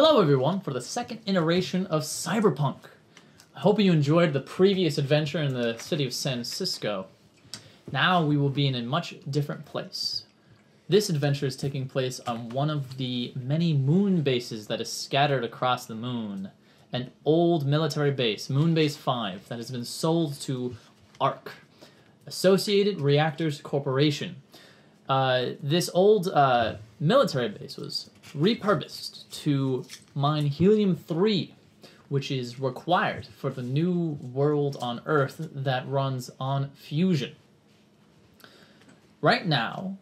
Hello everyone for the second iteration of Cyberpunk. I hope you enjoyed the previous adventure in the city of San Francisco. Now we will be in a much different place. This adventure is taking place on one of the many moon bases that is scattered across the moon. An old military base, Moonbase 5, that has been sold to ARC, Associated Reactors Corporation. This old military base was repurposed to mine helium-3, which is required for the new world on Earth that runs on fusion. Right now,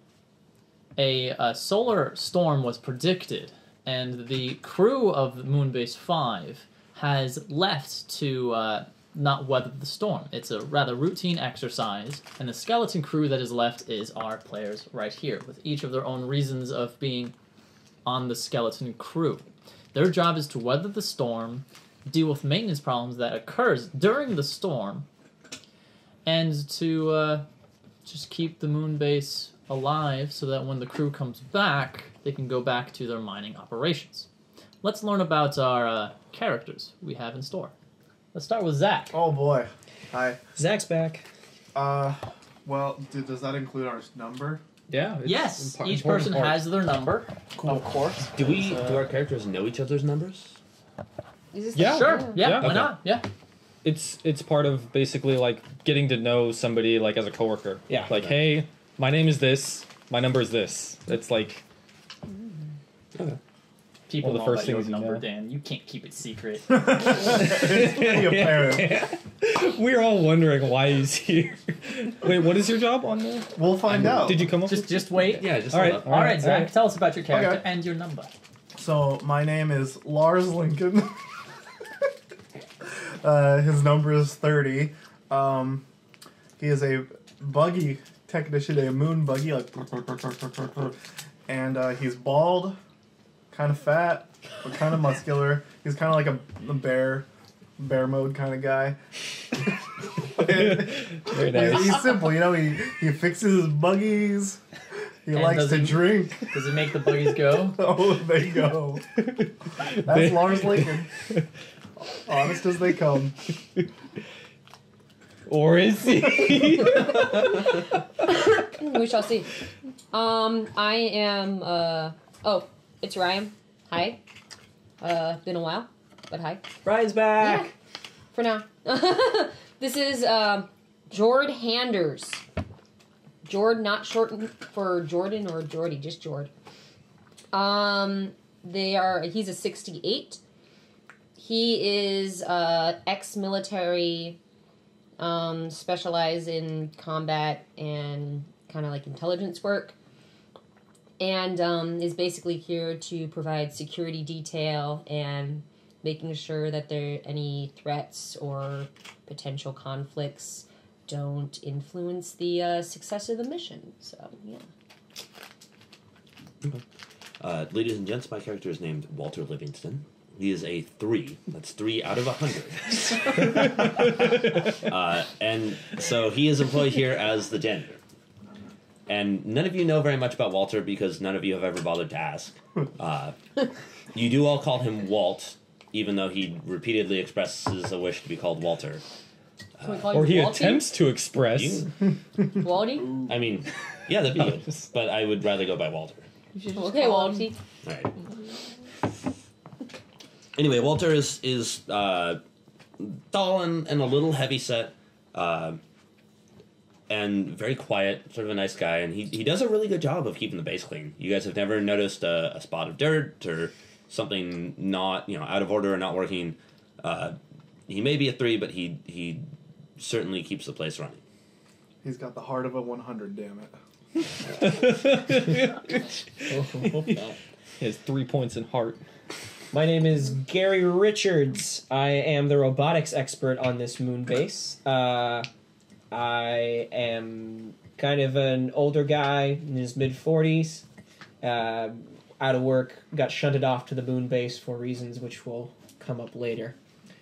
a solar storm was predicted, and the crew of Moonbase 5 has left to not weather the storm. It's a rather routine exercise, and the skeleton crew that is left is our players right here, with each of their own reasons of being on the skeleton crew. Their job is to weather the storm, deal with maintenance problems that occurs during the storm, and to just keep the moon base alive so that when the crew comes back, they can go back to their mining operations. Let's learn about our characters we have in store. Let's start with Zach. Oh boy. Hi. Zach's back. Well, does that include our number? Yeah. Yes, each person has their number, of course. Do our characters know each other's numbers? Yeah. Sure. Yeah. Why Okay. not? Yeah. It's part of basically like getting to know somebody like as a coworker. Yeah. Like, hey, my name is this. My number is this. It's like. Okay. People One of the know first about your things you number, know. Dan. You can't keep it secret. It's pretty apparent. We're all wondering why he's here. Wait, what is your job on there? We'll find out. Did you come up just wait. Yeah, just All right. hold up. All right, Zach. right. Tell us about your character Okay. and your number. So, my name is Lars Lincoln. His number is 30. He is a buggy technician, a moon buggy, like, and he's bald, kind of fat, but kind of muscular. He's kind of like a bear mode kind of guy. Very nice. He's simple, you know. He fixes his buggies. He And likes does to he- drink. Does it make the buggies go? Oh, they go. That's Lars Lincoln. Honest as they come. Or is he? We shall see. I am, oh, it's Ryan. Hi. Been a while, but hi. Ryan's back. Yeah, for now. This is, Jord Handers. Jord, not shortened for Jordan or Jordy, just Jord. He's a 68. He is, ex-military, specialize in combat and kind of like intelligence work, and is basically here to provide security detail and making sure that any threats or potential conflicts don't influence the success of the mission. So yeah. Ladies and gents, my character is named Walter Livingston. He is a 3. That's 3 out of 100. And so he is employed here as the janitor. And none of you know very much about Walter because none of you have ever bothered to ask. You do all call him Walt, even though he repeatedly expresses a wish to be called Walter. Can we call Or you he Walty? attempts to express. Walty? I mean, yeah, that'd be good. But I would rather go by Walter. Okay, Walty. All right. Anyway, Walter is tall and a little heavyset, and very quiet, sort of a nice guy, and he does a really good job of keeping the base clean. You guys have never noticed a spot of dirt or something not out of order or not working. He may be a 3, but he certainly keeps the place running. He's got the heart of a 100, damn it. He has 3 points in heart. My name is Gary Richards. I am the robotics expert on this moon base. I am kind of an older guy in his mid-40s. Out of work, got shunted off to the moon base for reasons which will come up later.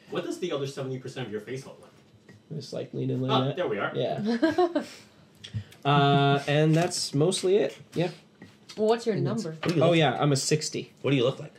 What does the other 70% of your face look like? Just like leaning like Oh, that. there we are. Yeah. And that's mostly it. Yeah. Well, what's your number? What do you Oh look yeah, I'm a 60. What do you look like?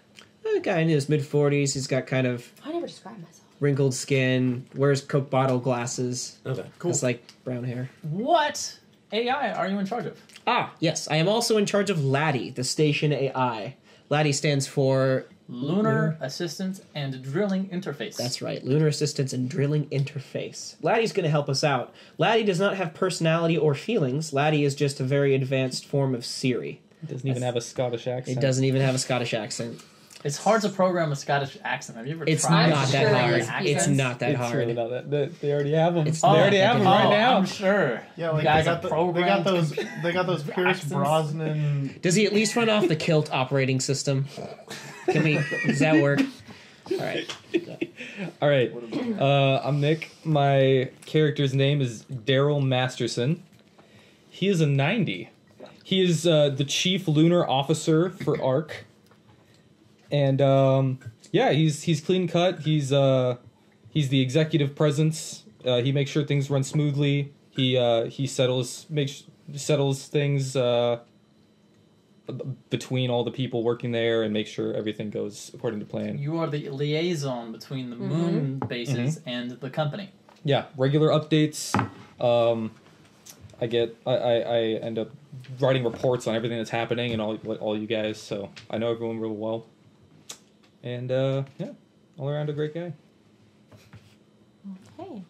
A guy in his mid-40s. He's got kind of I never described myself. wrinkled skin, wears Coke bottle glasses. Okay. Cool. It's like brown hair. What AI are you in charge of? Ah, yes. I am also in charge of Laddie, the station AI. Laddie stands for... Lunar Assistance and Drilling Interface. That's right. Lunar Assistance and Drilling Interface. Laddie's going to help us out. Laddie does not have personality or feelings. Laddie is just a very advanced form of Siri. It doesn't even have a Scottish accent. It doesn't even have a Scottish accent. It's hard to program a Scottish accent. Have you ever It's tried? not that sure hard. it is, It's because- not that It's hard. really not that. They already have them. It's They not already that have them hard. right now. I'm sure. Yeah, like you guys they have got programmed. they got those Pierce accents. Brosnan. Does he at least run off the Kilt operating system? Does that work? All right. All right. I'm Nick. My character's name is Daryl Masterson. He is a 90. He is the chief lunar officer for ARC. And yeah, he's clean cut. He's the executive presence. He makes sure things run smoothly. He settles things between all the people working there and make sure everything goes according to plan. You are the liaison between the moon bases and the company. Yeah, regular updates. I end up writing reports on everything that's happening and all you guys, so I know everyone real well. And yeah, all around a great guy. Okay.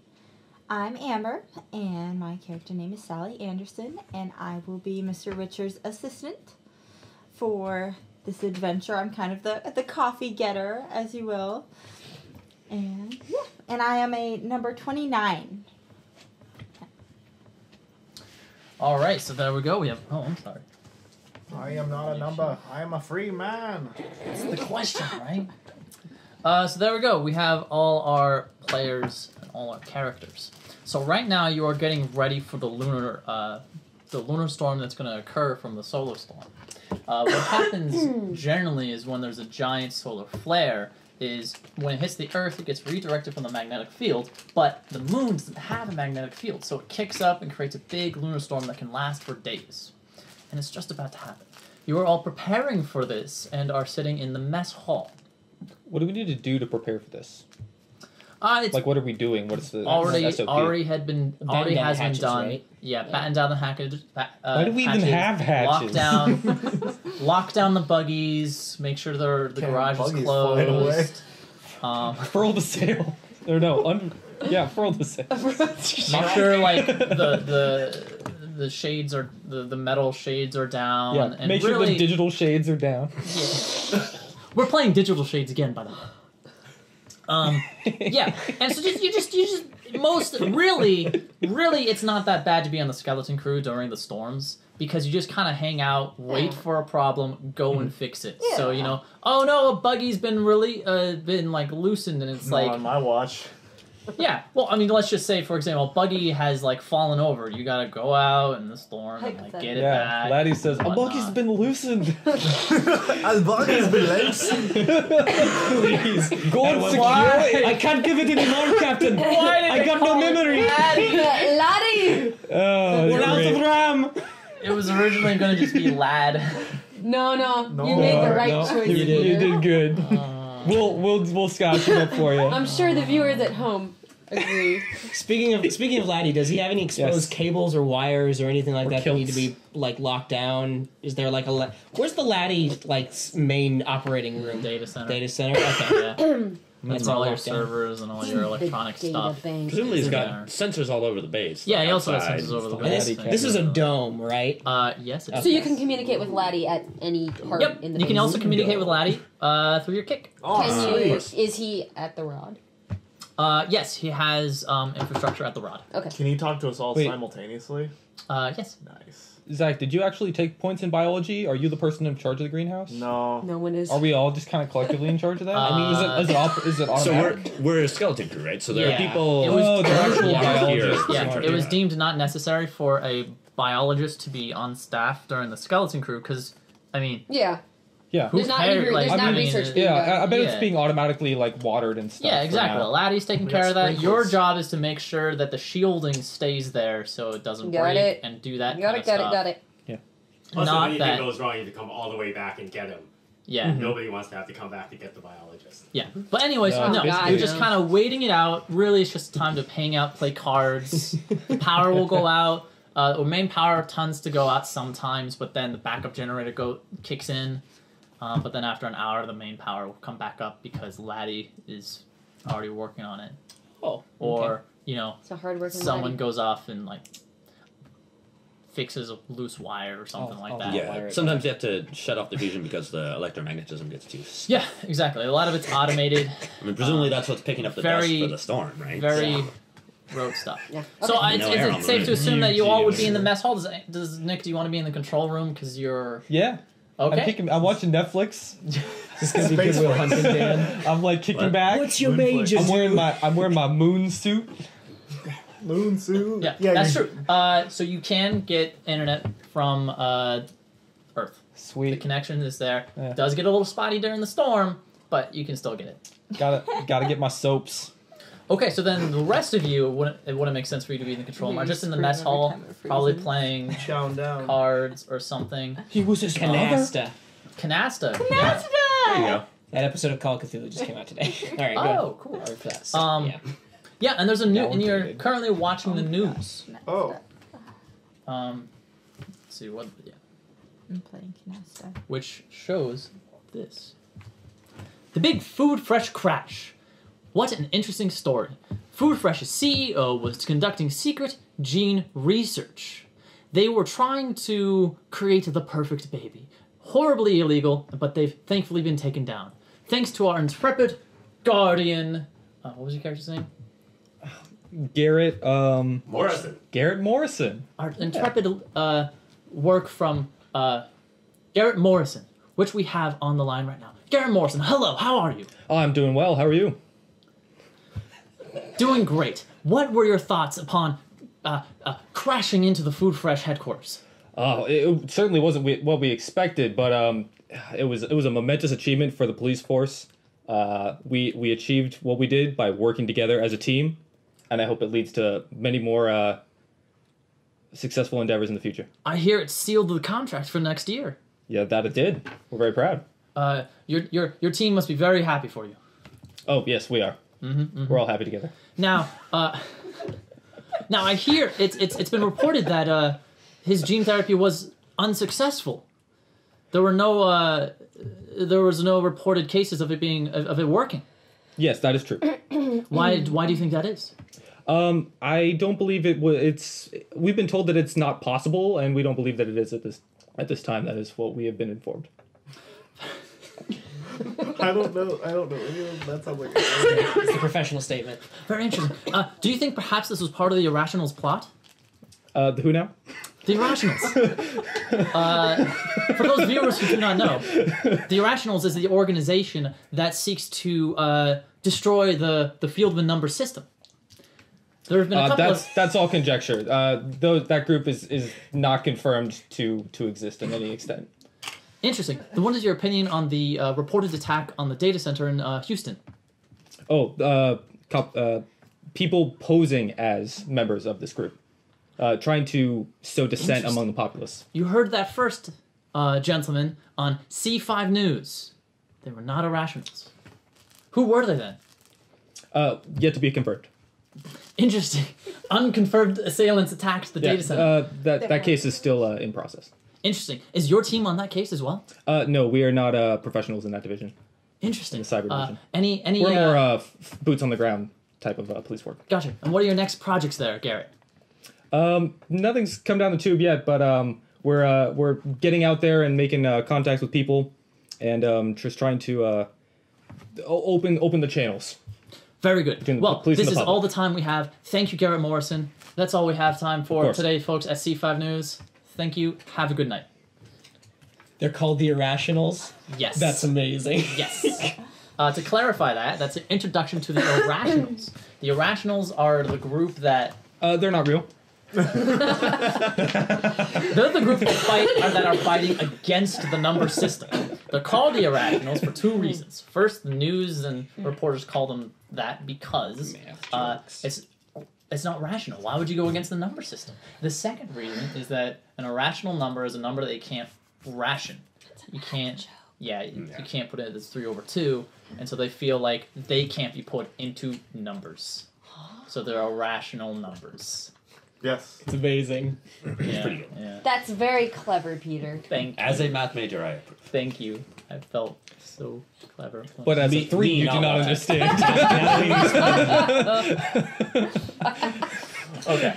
I'm Amber, and my character name is Sally Anderson, and I will be Mr. Richard's assistant for this adventure. I'm kind of the coffee getter, as you will. And yeah, and I am a number 29. All right, so there we go. We have. Oh, I'm sorry. I am not a number. I am a free man. That's the question, right? So there we go. We have all our players and all our characters. So right now you are getting ready for the lunar storm that's going to occur from the solar storm. What happens generally is when there's a giant solar flare is when it hits the Earth, it gets redirected from the magnetic field, but the moon doesn't have a magnetic field, so it kicks up and creates a big lunar storm that can last for days. And it's just about to happen. You are all preparing for this and are sitting in the mess hall. What do we need to do to prepare for this? It's Like, what are we doing? What's the already SOP? has been Batten down done. hatches, right? Yeah, batten down the hatches. Why do we even have hatches? Lock down the buggies. Make sure the Can't garage is buggies fly away. closed. Furl the sail. Or no, furl the sail. Make sure like the shades are the metal shades are down. Yeah, and make sure really, the digital shades are down. Yeah. We're playing digital shades again, by the way. Yeah, and so you just really, it's not that bad to be on the skeleton crew during the storms because you just kind of hang out, wait for a problem, go and fix it. Yeah. So oh no, a buggy's been like loosened, and it's Not like on my watch. yeah. Well, I mean, let's just say for example, a buggy has like fallen over. You gotta go out in the storm and like get it Yeah, back. Laddie says, a whatnot. buggy's been loosened. As buggies belongs. Please, go and secure why? it. I can't give it anymore, Captain. Why did I they got no call it memory. Laddie! Oh, We're out of RAM! It was originally gonna just be lad. No, No, you made the right no, choice. you did. You did good. We'll scotch it up for you. I'm sure the viewers at home agree. Speaking of Laddie, does he have any exposed Yes. cables or wires or anything like Or that need to kilts. be like locked down? Is there like where's the Laddie main operating room? Data center. Data center. Okay. Yeah. That's That's all your locked down. servers and all your electronic The data stuff. bank. Presumably he's got Yeah. sensors all over the base. Yeah, like he also has outside sensors over the and base. stuff. This is a dome, right? Yes. It is. So you can communicate with Laddie at any part Yep. in the You can base. also communicate with Laddie through your kick. Can you? Is he at the rod? Yes, he has infrastructure at the rod. Okay. Can he talk to us all Wait. simultaneously? Yes. Nice. Zach, did you actually take points in biology? Are you the person in charge of the greenhouse? No. No one is. Are we all just kind of collectively in charge of that? I mean, is it So automatic? we're a skeleton crew, right? So there Yeah. are people. It was- Oh, they're actual Yeah. biologists. Yeah, Sorry. it was deemed not necessary for a biologist to be on staff during the skeleton crew because, I mean, Yeah. Yeah. who There's not cares? any- Like, there's I not mean, research being done. Yeah, I bet it's Yeah. being automatically like watered and stuff. Yeah, for exactly. now. Laddie's taking We care got of that. sprinkles. Your job is to make sure that the shielding stays there so it doesn't Got break it. and do that Got kind it, of got stuff. it, got it. Plus, Not if that- anything goes wrong, you have to come all the way back and get him. Yeah. Nobody wants to have to come back to get the biologist. Yeah. But anyways, No, no, God, you're just no. kind of waiting it out. Really, it's just time to hang out, play cards. The power will go out. Or main power tends to go out sometimes, but then the backup generator kicks in. But then after an hour, the main power will come back up because Laddie is already working on it. Oh, Or, okay. It's a hard working someone lady. goes off and, like, fixes a loose wire or something like that. Yeah. Yeah, sometimes you have to shut off the fusion because the electromagnetism gets too. Yeah, exactly. A lot of it's automated. I mean, presumably that's what's picking up the dust for the storm, right? Very road stuff. Yeah. So Okay. it's, No air on it's the safe to moon. assume that you all would be in the mess hall. Does Nick? Do you want to be in the control room because you're Yeah. okay? I'm watching Netflix. This is gonna be Goodwill Hunting, Dan. I'm like kicking What? back. What's your Moon major? I'm wearing my moon suit. Moon suit. Yeah, that's true. So you can get internet from Earth. The Sweet. connection is there. Yeah. Does get a little spotty during the storm, but you can still get it. Gotta get my soaps. Okay, so then the rest of you, it wouldn't make sense for you to be in the control room. Are just in the mess hall, probably playing Chowing down. cards or something. He was his Canasta. Canasta. Canasta! There you go. That episode of Call of Cthulhu just came out today. All right, Yeah. good. Oh, cool. Sorry for that. Um, Yeah, and there's a new, Yeah, and you're updated. currently watching the news. Oh. Let's see what, yeah, I'm playing Canasta. which shows this: the big Food Fresh crash. What an interesting story. Food Fresh's CEO was conducting secret gene research. They were trying to create the perfect baby. Horribly illegal, but they've thankfully been taken down. Thanks to our intrepid guardian. What was your character's name? Garrett. Morrison. Garrett Morrison. Our intrepid work from Garrett Morrison, which we have on the line right now. Garrett Morrison, hello, how are you? Oh, I'm doing well. How are you? Doing great. What were your thoughts upon crashing into the Food Fresh headquarters? Oh, it certainly wasn't what we expected, but it was a momentous achievement for the police force. We achieved what we did by working together as a team, and I hope it leads to many more successful endeavors in the future. I hear it sealed the contract for next year. Yeah, that it did. We're very proud. Your team must be very happy for you. Oh, yes, we are. We're all happy together. Now, I hear it's been reported that his gene therapy was unsuccessful. There was no reported cases of it working. Yes, that is true. Why do you think that is? I don't believe we've been told that it's not possible, and we don't believe that it is at this time. That is what we have been informed. I don't know. That sounds like It's a professional statement. Very interesting. Do you think perhaps this was part of the Irrationals plot? The who now? The Irrationals. For those viewers who do not know, the Irrationals is the organization that seeks to destroy the Fieldman number system. There have been a couple that's all conjecture. That group is not confirmed to exist in any extent. Interesting. Then what is your opinion on the reported attack on the data center in Houston? Oh, people posing as members of this group, trying to sow dissent among the populace. You heard that first, gentlemen, on C5 News. They were not Irrationals. Who were they then? Yet to be confirmed. Interesting. Unconfirmed assailants attacked the data center. That case is still in process. Interesting. Is your team on that case as well? No, we are not professionals in that division. Interesting. In the cyber division. Any? We're more boots on the ground type of police work. Gotcha. And what are your next projects there, Garrett? Nothing's come down the tube yet, but we're getting out there and making contacts with people, and just trying to open the channels. Very good. Between the Well, police and this the is public. all the time we have. Thank you, Garrett Morrison. That's all we have time for course. today, folks, at C5 News. Thank you. Have a good night. They're called the Irrationals. Yes. That's amazing. Yes. To clarify that's an introduction to the Irrationals. The Irrationals are the group that... They're not real. They're the group that are fighting against the number system. They're called the Irrationals for two reasons. First, the news and reporters call them that because it's not rational. Why would you go against the number system? The second reason is that an irrational number is a number that you can't ration. You you can't put it as 3/2, and so they feel like they can't be put into numbers. So they're irrational numbers. Yes. It's amazing. Yeah, pretty good. Yeah. That's very clever, Peter. Thank you. As a math major, I approve. Thank you. I felt so clever. But as a 3, you do not understand. Okay.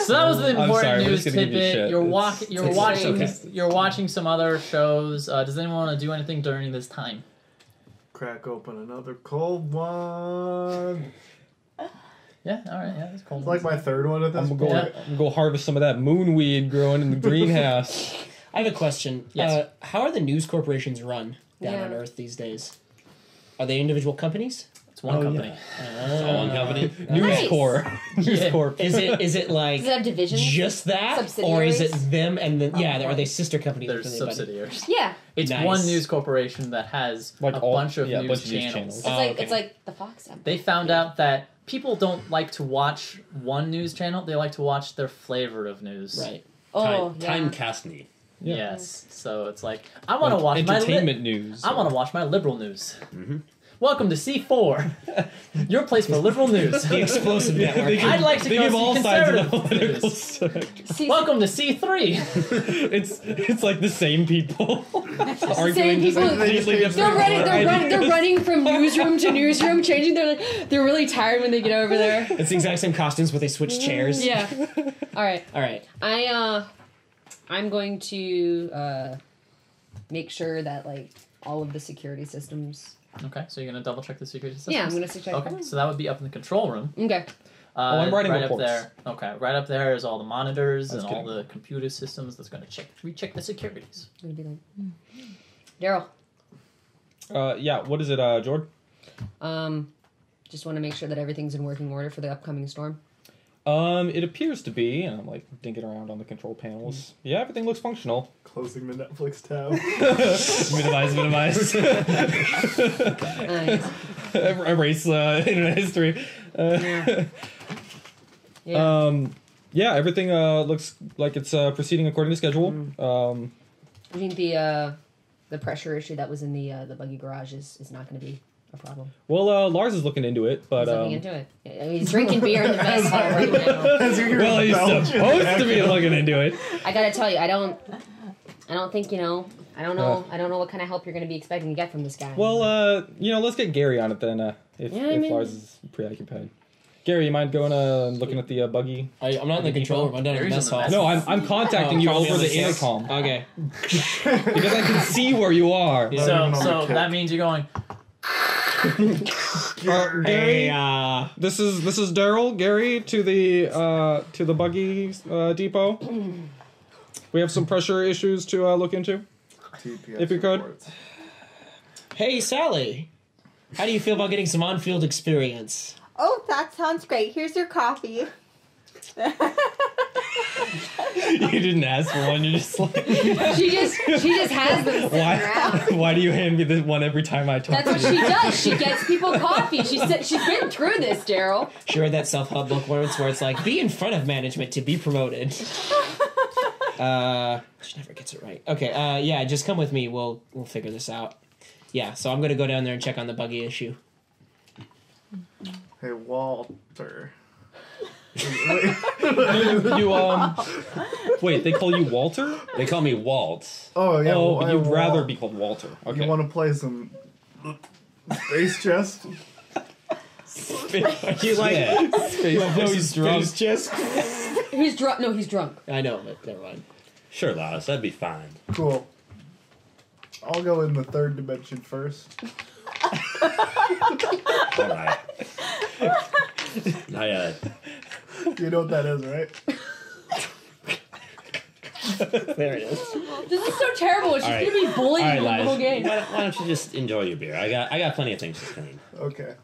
So that was the important sorry, we're news just gonna give you tidbit. shit. You're watching some other shows. Does anyone want to do anything during this time? Crack open another cold one. Yeah, all right. Yeah, that's cool. It's like my third one at this I'm point. gonna go harvest some of that moonweed growing in the greenhouse. I have a question. Yes. How are the news corporations run down Yeah. on Earth these days? Are they individual companies? It's one company. It's all one company. News Nice. Corps. News Yeah. Corp. Is it like Does it have divisions? just that, or is it Subsidiaries? them and then Oh, are they sister companies? They're within anybody? subsidiaries. Yeah. It's Nice. one news corporation that has Like a all- bunch of yeah, news bunch of news channels. channels. It's Oh, like okay. it's like the Fox Empire. They found out that people don't like to watch one news channel; they like to watch their flavor of news. Right. Oh, Time yeah. Castney. Yeah. Yes. So it's like I want to watch my entertainment news. I want to watch my liberal news. Mm-hmm. Welcome to C4, your place for liberal news. The explosive network. I'd like to They go give see all sides of the conservative political news. spectrum. Welcome to C3. It's like the same people arguing Same just people. completely They're different. they're running from newsroom to newsroom, changing. They're really tired when they get over there. It's the exact same costumes, but they switch chairs. Yeah. All right. All right. I'm going to make sure that like all of the security systems. Okay, so you're gonna double check the security systems. Yeah, I'm gonna check. Okay, so that would be up in the control room. Okay. I'm writing right reports. up there. Okay, right up there is all the monitors I was and all kidding. the computer systems that's gonna recheck the securities. I'm gonna be like, Daryl. Yeah, what is it, Jord? Just want to make sure that everything's in working order for the upcoming storm. It appears to be, and I'm like dinking around on the control panels. Yeah, everything looks functional. Closing the Netflix tab. minimize. Nice. Erase internet history. Yeah. Yeah, everything looks like it's proceeding according to schedule. I think the pressure issue that was in the buggy garage is not going to be a problem. Well, Lars is looking into it, but He's looking into it. He's drinking beer in the mess hall right now. As you hear well, the he's Belgian supposed to be echo. looking into it. I gotta tell you, I don't think I don't know what kind of help you're going to be expecting to get from this guy. Well, let's get Gary on it then. If Yeah, I mean- Lars is preoccupied. Gary, you mind going looking at the buggy? I'm not in the control room. I'm down in the Gary's mess in the hall. mess No, I'm contacting you probably over on the the six. intercom Okay. because I can see where you are. Yeah. So even on the kit. that means you're going. Gary, Hey, this is Daryl. Gary to the buggy depot. We have some pressure issues to look into. TPS If you could. reports. hey, Sally. How do you feel about getting some on-field experience? Oh, that sounds great. Here's your coffee. You didn't ask for one. You're just like, she just has them sitting around. why do you hand me this one every time I talk That's to what you? she does. She gets people coffee. She's been through this, Daryl. She read that self-help book once where it's like, be in front of management to be promoted. She never gets it right. Okay, yeah, just come with me. We'll figure this out. Yeah, so I'm gonna go down there and check on the buggy issue. Hey, Walter. Wait, they call you Walter? They call me Walt. Oh, yeah. Oh, well, but you'd Walt. rather be called Walter. Okay. You want to play some space chess? You like? Yeah. No, he's drunk. Just. He's drunk. No, he's drunk. I know, but never mind. Sure, Lars, that'd be fine. Cool. I'll go in the third dimension first. All right. You know what that is, right? There it is. This is so terrible. She's All right. gonna be bullying All right, you the whole Lars. game. Why don't you just enjoy your beer? I got plenty of things to clean. Okay.